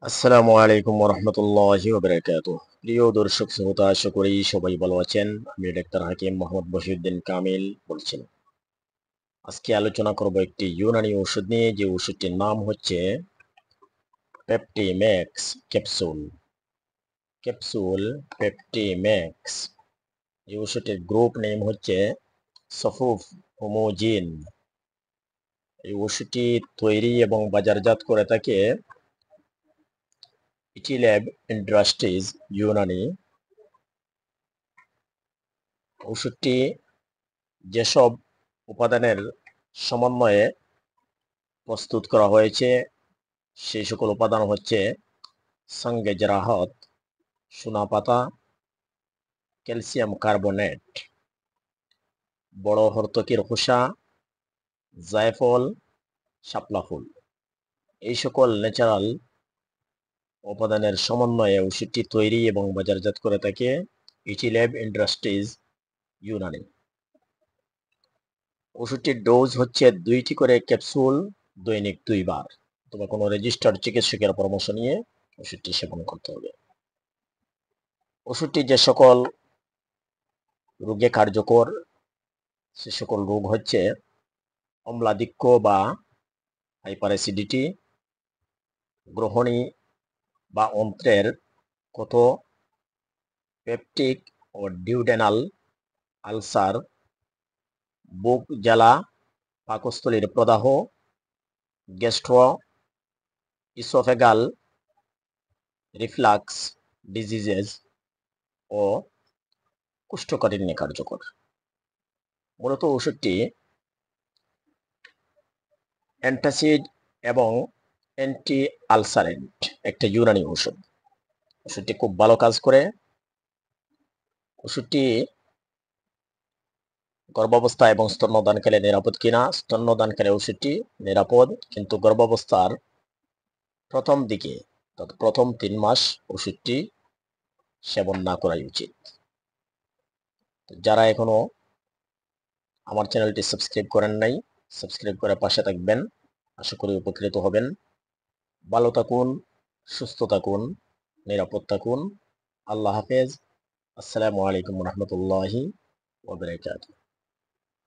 আসসালামু আলাইকুম রহমতুল্লাহি ওবারাকাতুহ। প্রিয় দর্শক শ্রোতা, আশা করি সবাই ভালো আছেন। আমি ডাক্তার হাকিম মোহাম্মদ বশিরউদ্দিন কামিল বলছি। আজকে আলোচনা করব একটি ইউনানি ওষুধ নিয়ে, যে ওষুধটির নাম হচ্ছে পেপটিম্যাক্স ক্যাপসুল। ক্যাপসুল পেপটিম্যাক্স, এই ওষুধটির গ্রুপ নেম হচ্ছে সফুফ হোমোজিন। এই ওষুধটি তৈরি এবং বাজারজাত করে থাকে ইটিল্যাব ইন্ডাস্ট্রিজ ইউনানি। ওষুধটি যেসব উপাদানের সমন্বয়ে প্রস্তুত করা হয়েছে সেই সকল উপাদান হচ্ছে সঙ্গে জরাহত, সোনাপাতা, ক্যালসিয়াম কার্বনেট, বড় হর্তকির খোসা, জায়ফল, শাপলা ফুল। এই সকল ন্যাচারাল উপাদানের সমন্বয়ে ওষুধটি তৈরি এবং বাজারজাত করে থাকে ইটিল্যাব ইন্ডাস্ট্রিজ ইউনানি। ওষুধটির ডোজ হচ্ছে 2টি করে ক্যাপসুল দৈনিক 2 বার, অথবা কোনো রেজিস্টার্ড চিকিৎসকের পরামর্শ নিয়ে ওষুধটি সেবন করতে হবে। ওষুধটি যে সকল রোগে কার্যকর, সে সকল রোগ হচ্ছে অম্লাধিক্য বা হাইপার অ্যাসিডিটি, গ্রহণী বা অন্ত্রের ক্ষত, পেপটিক ও ডিউডেনাল আলসার, বুক জ্বালা, পাকস্থলীর প্রদাহ, গ্যাস্ট্রো ইসোফেগাল রিফ্লাক্স ডিজিজেস ও কোষ্ঠকাঠিন্যে কার্যকর। মূলত ওষুধটি অ্যান্টাসিড এবং অ্যান্টি আলসারেন্ট একটা ইউনানি ওষুধ। ওষুধটি খুব ভালো কাজ করে। ওষুধটি গর্ভাবস্থা এবং স্তন্যদানকালে নিরাপদ কিনা? স্তন্যদানকালে ওষুধটি নিরাপদ, কিন্তু গর্ভাবস্থার প্রথম দিকে, প্রথম 3 মাস ওষুধটি সেবন না করাই উচিত। যারা এখনো আমার চ্যানেলটি সাবস্ক্রাইব করেন নাই, সাবস্ক্রাইব করে পাশে থাকবেন, আশা করি উপকৃত হবেন। ভালো থাকুন, সুস্থ থাকুন, নিরাপদ থাকুন। আল্লাহ হাফেজ। আসসালামু আলাইকুম রহমতুল্লাহি ওয়া বারাকাতুহু।